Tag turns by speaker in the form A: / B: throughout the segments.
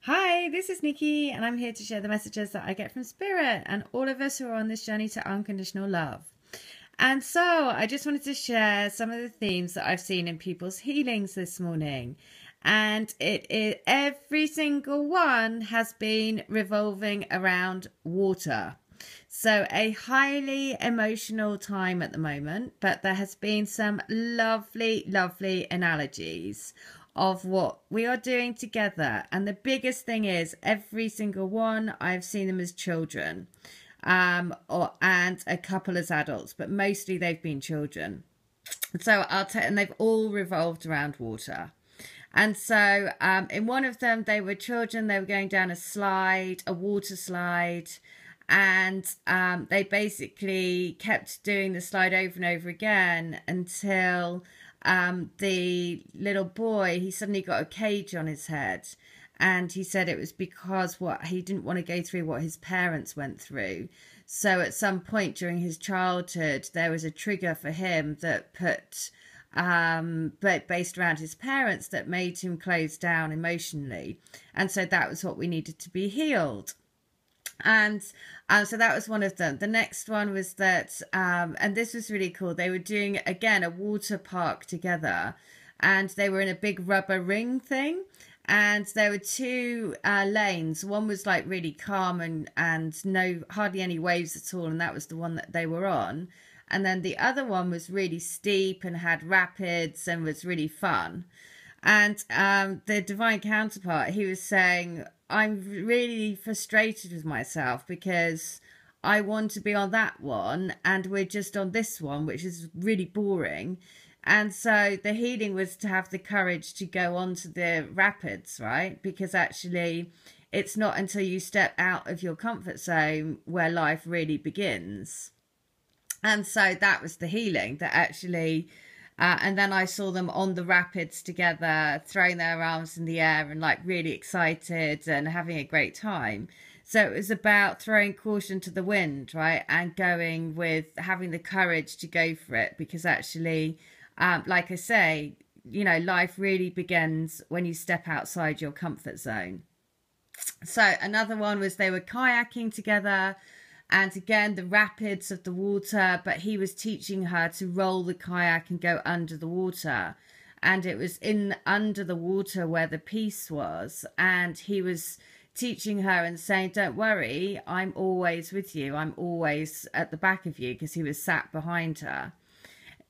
A: Hi, this is Nikki, and I'm here to share the messages that I get from Spirit and all of us who are on this journey to unconditional love. And so I just wanted to share some of the themes that I've seen in people's healings this morning. And every single one has been revolving around water. So a highly emotional time at the moment, but there has been some lovely, lovely analogies of what we are doing together. And the biggest thing is every single one, I've seen them as children, and a couple as adults, but mostly they've been children. So and they've all revolved around water. And so in one of them, they were children, they were going down a water slide, and they basically kept doing the slide over and over again until the little boy, he suddenly got a cage on his head, and he said it was because he didn't want to go through what his parents went through. So at some point during his childhood, there was a trigger for him that based around his parents, that made him close down emotionally, and so that was what we needed to be healed. And so that was one of them. The next one was that, and this was really cool, they were doing, again, a water park together, and they were in a big rubber ring thing, and there were two lanes. One was like really calm and no, hardly any waves at all, and that was the one that they were on. And then the other one was really steep and had rapids and was really fun. And the divine counterpart, he was saying, I'm really frustrated with myself because I want to be on that one and we're just on this one, which is really boring. And so the healing was to have the courage to go on to the rapids, right? Because actually it's not until you step out of your comfort zone where life really begins. And so that was the healing that actually... and then I saw them on the rapids together, throwing their arms in the air and like really excited and having a great time. So it was about throwing caution to the wind, right? And going with having the courage to go for it, because actually, like I say, you know, life really begins when you step outside your comfort zone. So another one was they were kayaking together. And again, the rapids of the water, but he was teaching her to roll the kayak and go under the water. And it was under the water where the peace was. And he was teaching her and saying, don't worry, I'm always with you. I'm always at the back of you, because he was sat behind her.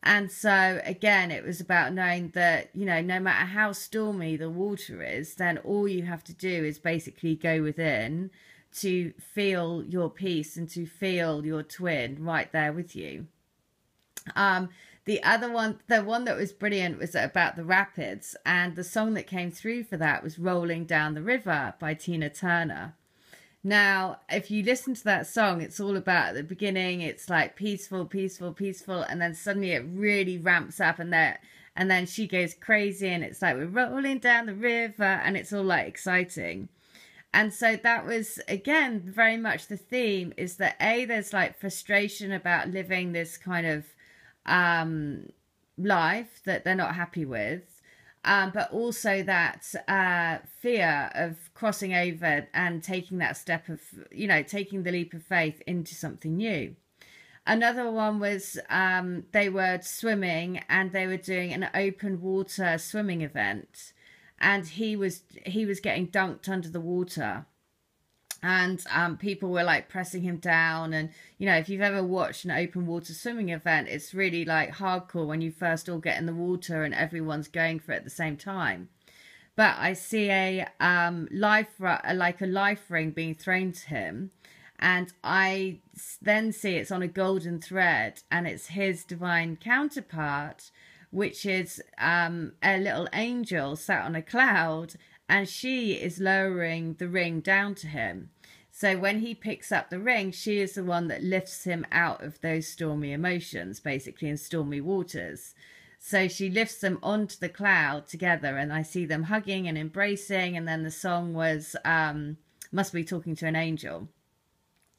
A: And so, again, it was about knowing that, you know, no matter how stormy the water is, then all you have to do is basically go within to feel your peace and to feel your twin right there with you. The other one, the one that was brilliant, was about the rapids, and the song that came through for that was Rolling Down the River by Tina Turner. Now, if you listen to that song, it's all about, at the beginning, it's like peaceful, peaceful, peaceful, and then suddenly it really ramps up, and then she goes crazy, and it's like, we're rolling down the river, and it's all like exciting. And so that was, again, very much the theme, is that there's like frustration about living this kind of life that they're not happy with, but also that fear of crossing over and taking that step of, you know, taking the leap of faith into something new. Another one was they were swimming, and they were doing an open water swimming event. And he was getting dunked under the water, and people were like pressing him down. And you know, if you've ever watched an open water swimming event, it's really like hardcore when you first all get in the water and everyone's going for it at the same time. But I see a life ring being thrown to him, and I then see it's on a golden thread, and it's his divine counterpart, which is a little angel sat on a cloud, and she is lowering the ring down to him. So when he picks up the ring, she is the one that lifts him out of those stormy emotions, basically, in stormy waters. So she lifts them onto the cloud together, and I see them hugging and embracing, and then the song was Must Be Talking to an Angel.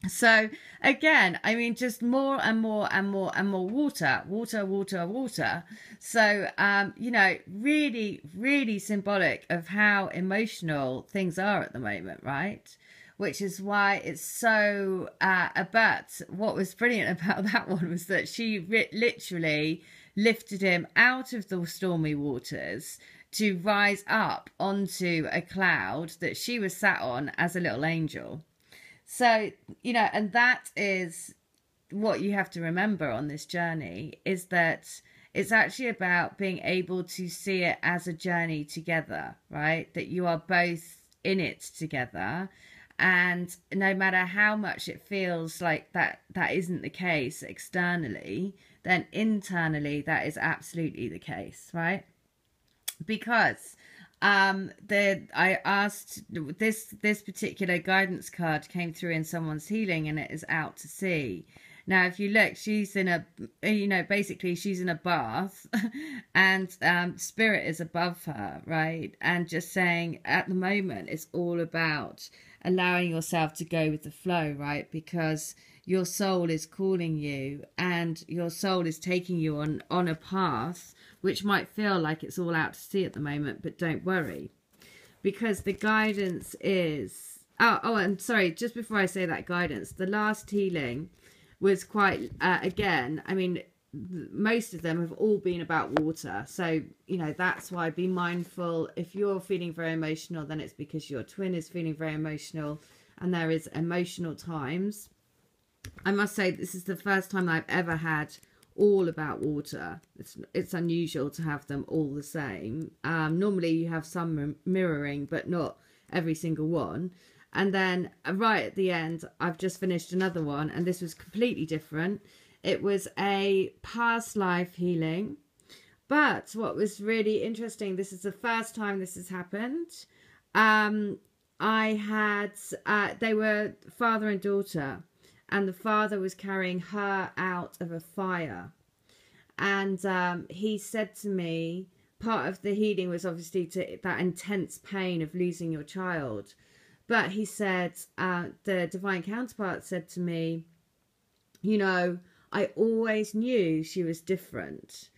A: So again, I mean, just more and more and more and more water, water, water, water. So, you know, really, really symbolic of how emotional things are at the moment, right? Which is why it's so, but what was brilliant about that one was that she literally lifted him out of the stormy waters to rise up onto a cloud that she was sat on as a little angel. So, you know, and that is what you have to remember on this journey, is that it's actually about being able to see it as a journey together, right? That you are both in it together. And no matter how much it feels like that isn't the case externally, then internally that is absolutely the case, right? Because I asked, this particular guidance card came through in someone's healing, and it is out to sea. Now if you look, she's in a, you know, basically she's in a bath and spirit is above her, right? And just saying at the moment it's all about allowing yourself to go with the flow, right? Because your soul is calling you, and your soul is taking you on a path which might feel like it's all out to sea at the moment, but don't worry, because the guidance is, and sorry, just before I say that guidance, the last healing was quite, again, I mean, most of them have all been about water. So, you know, that's why be mindful. If you're feeling very emotional, then it's because your twin is feeling very emotional, and there is emotional times. I must say, this is the first time I've ever had all about water. It's unusual to have them all the same. Normally you have some mirroring, but not every single one. And then right at the end, I've just finished another one, and this was completely different. It was a past life healing. But what was really interesting, this is the first time this has happened. I had, they were father and daughter, and the father was carrying her out of a fire. And he said to me, part of the healing was obviously to that intense pain of losing your child. But he said, the divine counterpart said to me, you know, I always knew she was different.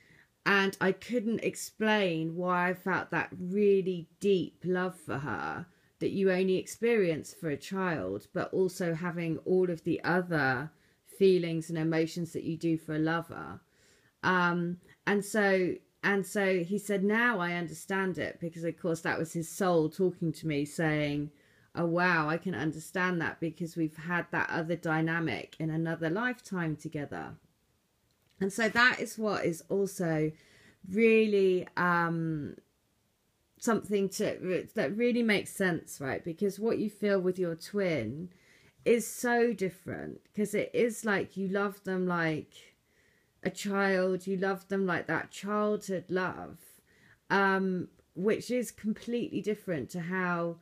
A: And I couldn't explain why I felt that really deep love for her that you only experience for a child, but also having all of the other feelings and emotions that you do for a lover. And so he said, now I understand it, because of course that was his soul talking to me saying, oh wow, I can understand that, because we've had that other dynamic in another lifetime together. And so that is what is also really something that really makes sense, right? Because what you feel with your twin is so different, because it is like you love them like a child, you love them like that childhood love, which is completely different to how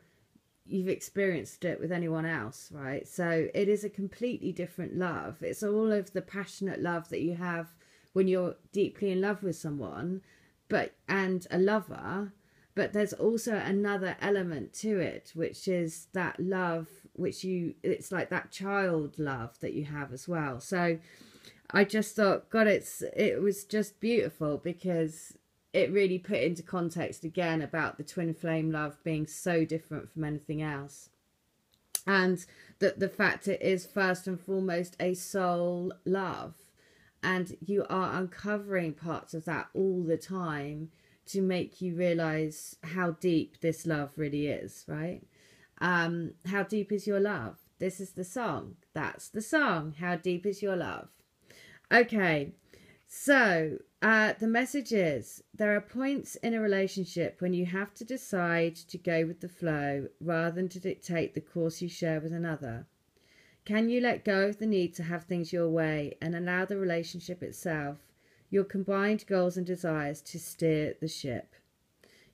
A: you've experienced it with anyone else, right? So it is a completely different love. It's all of the passionate love that you have when you're deeply in love with someone, and a lover. But there's also another element to it, which is that love, it's like that child love that you have as well. So I just thought, God, it was just beautiful, because it really put into context again about the twin flame love being so different from anything else. And that the fact it is first and foremost a soul love. And you are uncovering parts of that all the time to make you realize how deep this love really is, right? How deep is your love? This is the song. That's the song. How deep is your love? Okay, so the message is, there are points in a relationship when you have to decide to go with the flow rather than to dictate the course you share with another. Can you let go of the need to have things your way and allow the relationship itself, your combined goals and desires, to steer the ship?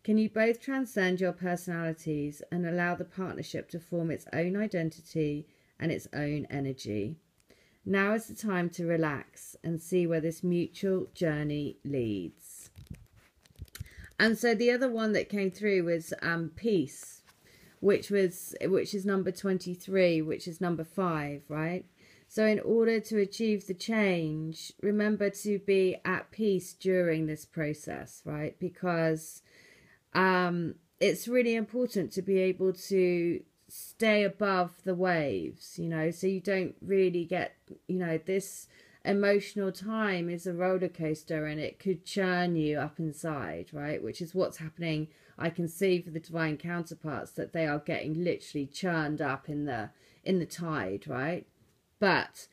A: Can you both transcend your personalities and allow the partnership to form its own identity and its own energy? Now is the time to relax and see where this mutual journey leads. And so the other one that came through was peace, which is number 23, which is number 5, right? So in order to achieve the change, remember to be at peace during this process, right? Because it's really important to be able to stay above the waves, you know, so you don't really get, you know, this emotional time is a roller coaster and it could churn you up inside, right? Which is what's happening. I can see for the divine counterparts that they are getting literally churned up in the tide, right? But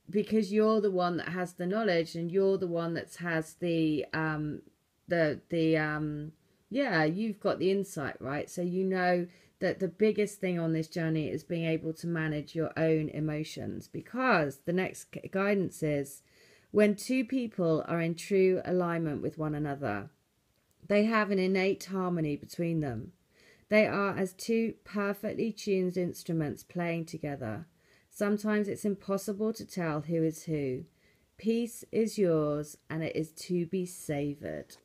A: because you're the one that has the knowledge and you're the one that has yeah, you've got the insight, right? So you know that the biggest thing on this journey is being able to manage your own emotions, because the next guidance is when two people are in true alignment with one another, they have an innate harmony between them. They are as two perfectly tuned instruments playing together. Sometimes it's impossible to tell who is who. Peace is yours and it is to be savoured.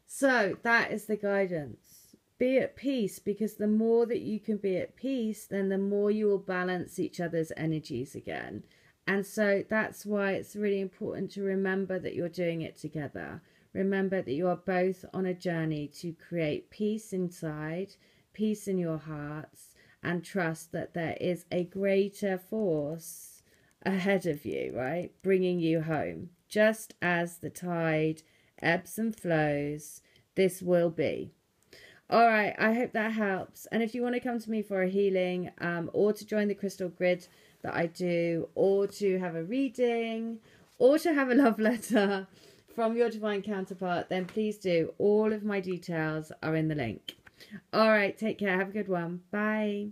A: So that is the guidance. Be at peace, because the more that you can be at peace, then the more you will balance each other's energies again. And so that's why it's really important to remember that you're doing it together. Remember that you are both on a journey to create peace inside, peace in your hearts, and trust that there is a greater force ahead of you, right? Bringing you home. Just as the tide ebbs and flows, this will be. All right, I hope that helps. And if you want to come to me for a healing, or to join the crystal grid that I do, or to have a reading, or to have a love letter from your divine counterpart, then please do. All of my details are in the link. All right, take care. Have a good one. Bye.